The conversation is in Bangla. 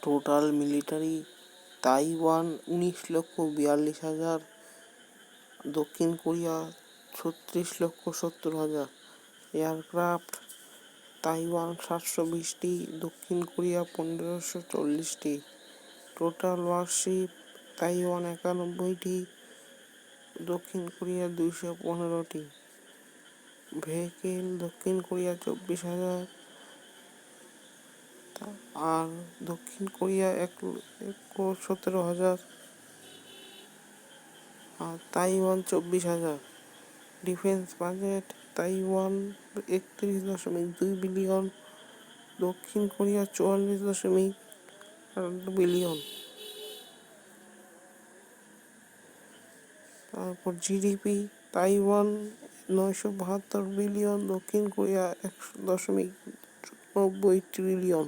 টোটাল মিলিটারি তাইওয়ান 19,42,000, দক্ষিণ কোরিয়া 36,70,000, এয়ারক্রাফট তাইওয়ান 720টি, দক্ষিণ কোরিয়া 1,540টি, টোটাল ওয়ারশিপ তাইওয়ান 91টি, দক্ষিণ কোরিয়া 215টি, ভেহিকেল দক্ষিণ কোরিয়া 24,000 আর দক্ষিণ কোরিয়া 1,17,000 আর Taiwan 24,000। Defence budget Taiwan 31.2 billion, দক্ষিণ কোরিয়া 44.8 বিলিয়ন। তারপর জিডিপি তাইওয়ান 972 বিলিয়ন, দক্ষিণ কোরিয়া 1.90 ট্রিলিয়ন।